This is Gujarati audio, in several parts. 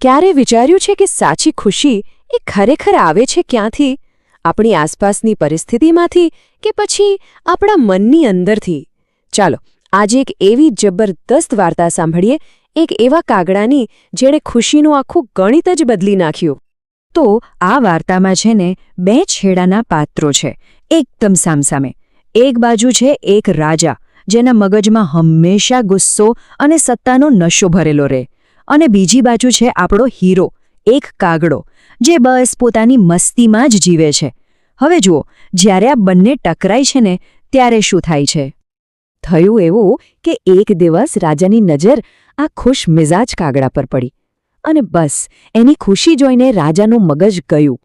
ક્યારે વિચાર્યું છે કે સાચી ખુશી એ ખરેખર આવે છે ક્યાંથી? આપણી આસપાસની પરિસ્થિતિમાંથી કે પછી આપણા મનની અંદરથી? ચાલો આજે એક એવી જબરદસ્ત વાર્તા સાંભળીએ, એક એવા કાગડાની જેણે ખુશીનું આખું ગણિત જ બદલી નાખ્યું. તો આ વાર્તામાં છે ને બે છેડાના પાત્રો છે, એકદમ સામસામે. એક બાજુ છે એક રાજા, જેના મગજમાં હંમેશા ગુસ્સો અને સત્તાનો નશો ભરેલો રહે, અને બીજી બાજુ છે આપણો હીરો, એક કાગડો, જે બસ પોતાની મસ્તીમાં જ જીવે છે. હવે જુઓ, જ્યારે આ બંને ટકરાય છે ને ત્યારે શું થાય છે? થયું એવું કે એક દિવસ રાજાની નજર આ ખુશ મિજાજ કાગડા પર પડી, અને બસ એની ખુશી જોઈને રાજાનું મગજ ગયું.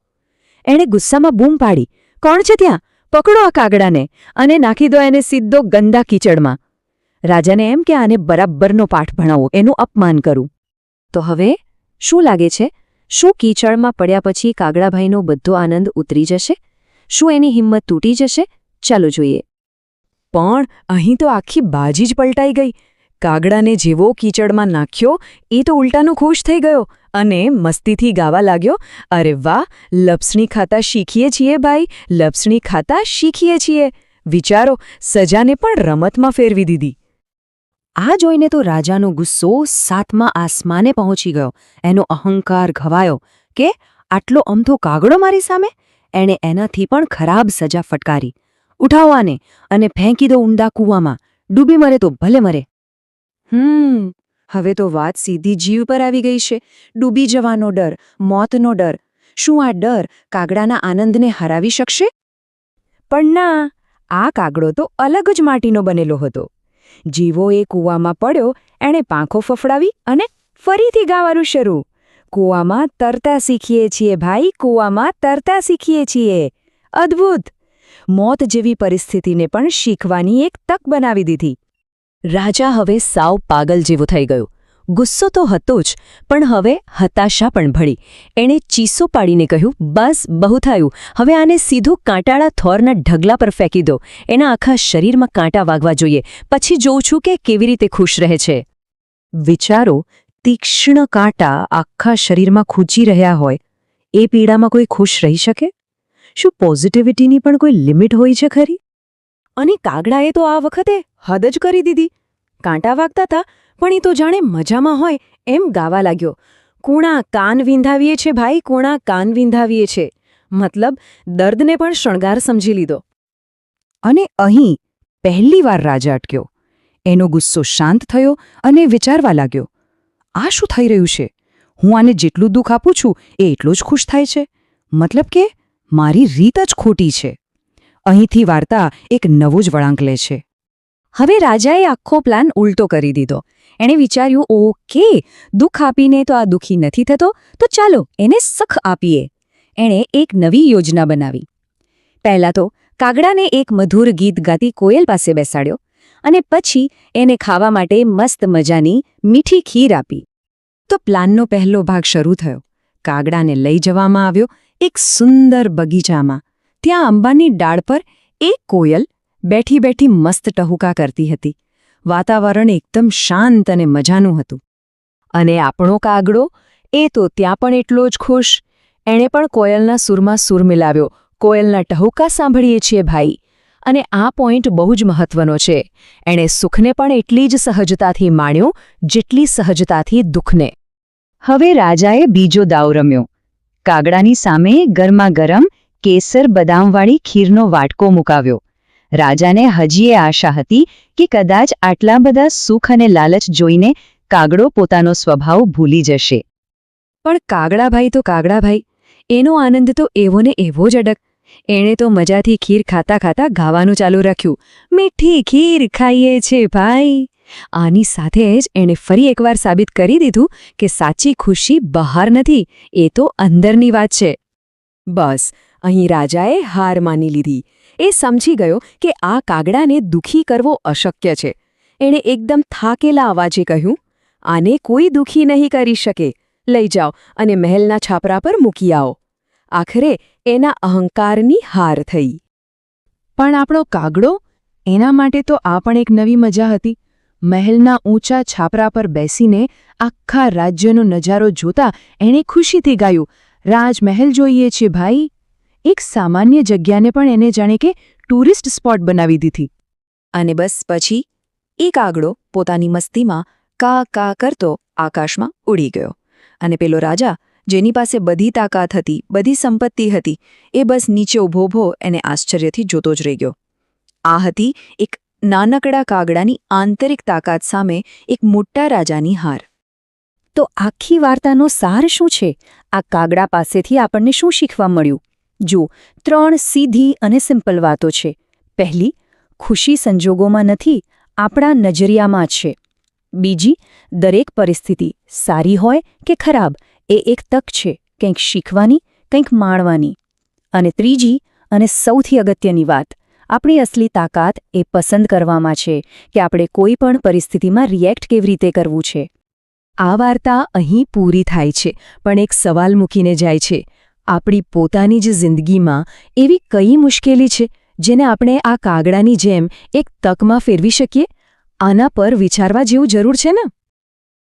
એણે ગુસ્સામાં બૂમ પાડી, "કોણ છે ત્યાં? પકડો આ કાગડાને અને નાખી દો એને સીધો ગંદા કીચડમાં." રાજાને એમ કે આને બરાબરનો પાઠ ભણાવો, એનું અપમાન કરું. તો હવે શું લાગે છે? શું કીચડમાં પડ્યા પછી કાગડાભાઈનો બધો આનંદ ઉતરી જશે? શું એની હિંમત તૂટી જશે? ચાલો જોઈએ. પણ અહીં તો આખી બાજી જ પલટાઈ ગઈ. કાગડાને જેવો કીચડમાં નાખ્યો એ તો ઉલટાનો ખુશ થઈ ગયો અને મસ્તીથી ગાવા લાગ્યો, "અરે વાહ, લપસણી ખાતા શીખીએ છીએ ભાઈ, લપસણી ખાતા શીખીએ છીએ." વિચારો, સજાને પણ રમતમાં ફેરવી દીધી. આ જોઈને તો રાજાનો ગુસ્સો સાતમા આસમાને પહોંચી ગયો. એનો અહંકાર ઘવાયો કે આટલો અમથો કાગડો મારી સામે? એણે એનાથી પણ ખરાબ સજા ફટકારી. "ઉઠાવો આને અને ફેંકી દો ઊંડા કૂવામાં, ડૂબી મરે તો ભલે મરે." હવે તો વાત સીધી જીવ પર આવી ગઈ છે. ડૂબી જવાનો ડર, મોતનો ડર. શું આ ડર કાગડાના આનંદને હરાવી શકશે? પણ ના, આ કાગડો તો અલગ જ માટીનો બનેલો હતો. જીવો એ કૂવામાં પડ્યો, એણે પાંખો ફફડાવી અને ફરીથી ગાવાનું શરૂ. "કૂવામાં તરતા શીખીએ છીએ ભાઈ, કૂવામાં તરતા શીખીએ છીએ." અદ્ભુત! મોત જેવી પરિસ્થિતિને પણ શીખવાની એક તક બનાવી દીધી. રાજા હવે સાવ પાગલ જેવો થઈ ગયો. ગુસ્સો તો હતો જ, પણ હવે હતાશા પણ ભળી. એણે ચીસો પાડીને કહ્યું, "બસ, બહુ થયું. હવે આને સીધું કાંટાળા થોરના ઢગલા પર ફેંકી દો. એના આખા શરીરમાં કાંટા વાગવા જોઈએ. પછી જોઉં છું કે કેવી રીતે ખુશ રહે છે." વિચારો, તીક્ષ્ણ કાંટા આખા શરીરમાં ખૂંચી રહ્યા હોય, એ પીડામાં કોઈ ખુશ રહી શકે? શું પોઝિટિવિટીની પણ કોઈ લિમિટ હોય છે ખરી? અને કાગડાએ તો આ વખતે હદ જ કરી દીધી. કાંટા વાગતા હતા, પણ એ તો જાણે મજામાં હોય એમ ગાવા લાગ્યો, "કૂણા કાન વિંધાવીએ છે ભાઈ, કૂણા કાન વિંધાવીએ છે." મતલબ દર્દને પણ શણગાર સમજી લીધો. અને અહીં પહેલીવાર રાજા અટક્યો. એનો ગુસ્સો શાંત થયો અને વિચારવા લાગ્યો, "આ શું થઈ રહ્યું છે? હું આને જેટલું દુઃખ આપું છું એ એટલો જ ખુશ થાય છે. મતલબ કે મારી રીત જ ખોટી છે." અહીંથી વાર્તા એક નવો જ વળાંક લે છે. હવે રાજાએ આખો પ્લાન ઉલટો કરી દીધો. એણે વિચાર્યું, "ઓકે, દુઃખ આપીને તો આ દુઃખી નથી થતો, તો ચાલો એને સખ આપીએ." એણે એક નવી યોજના બનાવી. પહેલાં તો કાગડાને એક મધુર ગીત ગાતી કોયલ પાસે બેસાડ્યો અને પછી એને ખાવા માટે મસ્ત મજાની મીઠી ખીર આપી. તો પ્લાનનો પહેલો ભાગ શરૂ થયો. કાગડાને લઈ જવામાં આવ્યો એક સુંદર બગીચામાં. ત્યાં આંબાની ડાળ પર એક કોયલ બેઠી બેઠી મસ્ત ટહુકા કરતી હતી. વાતાવરણ એકદમ શાંત અને મજાનું હતું. અને આપણો કાગડો, એ તો ત્યાં પણ એટલો જ ખુશ. એણે પણ કોયલના સૂરમાં સૂર મિલાવ્યો, "કોયલના ટહુકા સાંભળીએ છીએ ભાઈ." અને આ પોઈન્ટ બહુ જ મહત્વનો છે. એણે સુખને પણ એટલી જ સહજતાથી માણ્યું જેટલી સહજતાથી દુઃખને. હવે રાજાએ બીજો દાવ રમ્યો. કાગડાની સામે ગરમાગરમ કેસર બદામવાળી ખીરનો વાટકો મુકાવ્યો. રાજાને હજી એ આશા હતી કે કદાચ આટલા બધા સુખ અને લાલચ જોઈને કાગડો પોતાનો સ્વભાવ ભૂલી જશે. પણ કાગડાભાઈ તો કાગડાભાઈ, એનો આનંદ તો એવો ને એવો જ અડગ. એણે તો મજાથી ખીર ખાતા ખાતા ગાવાનું ચાલુ રાખ્યું, "મીઠી ખીર ખાઈએ છે ભાઈ." આની સાથે જ એણે ફરી એકવાર સાબિત કરી દીધું કે સાચી ખુશી બહાર નથી, એ તો અંદરની વાત છે. બસ અહીં રાજાએ હાર માની લીધી. એ સમજી ગયો કે આ કાગડાને દુઃખી કરવો અશક્ય છે. એણે એકદમ થાકેલા અવાજે કહ્યું, "આને કોઈ દુઃખી નહીં કરી શકે. લઈ જાઓ અને મહેલના છાપરા પર મૂકી આવો." આખરે એના અહંકારની હાર થઈ. પણ આપણો કાગડો, એના માટે તો આ પણ એક નવી મજા હતી. મહેલના ઊંચા છાપરા પર બેસીને આખા રાજ્યનો નજારો જોતા એણે ખુશીથી ગાયું, રાજમહેલ જોઈએ છે ભાઈ. એક સામાન્ય જગ્યાને પણ એને જાણે કે ટુરિસ્ટ સ્પોટ બનાવી દીધી. અને બસ પછી એ કાગડો પોતાની મસ્તીમાં કા કા કરતો આકાશમાં ઉડી ગયો. અને પેલો રાજા, જેની પાસે બધી તાકાત હતી, બધી સંપત્તિ હતી, એ બસ નીચે ઊભો એને આશ્ચર્યથી જોતો જ રહી ગયો. આ હતી એક નાનકડા કાગડાની આંતરિક તાકાત સામે એક મોટા રાજાની હાર. તો આખી વાર્તાનો સાર શું છે? આ કાગડા પાસેથી આપણને શું શીખવા મળ્યું? જો 3 સીધી અને સિમ્પલ વાતો છે. પહેલી, ખુશી સંજોગોમાં નથી, આપણા નજરિયામાં જ છે. બીજી, દરેક પરિસ્થિતિ સારી હોય કે ખરાબ એ એક તક છે, કંઈક શીખવાની, કંઈક માણવાની. અને ત્રીજી અને સૌથી અગત્યની વાત, આપણી અસલી તાકાત એ પસંદ કરવામાં છે કે આપણે કોઈ પણ પરિસ્થિતિમાં રિએક્ટ કેવી રીતે કરવું છે. આ વાર્તા અહીં પૂરી થાય છે, પણ એક સવાલ મૂકીને જાય છે. આપણી પોતાની જ જિંદગીમાં એવી કઈ મુશ્કેલી છે જેને આપણે આ કાગડાની જેમ એક તકમાં ફેરવી શકીએ? આના પર વિચારવા જેવું જરૂર છે ને?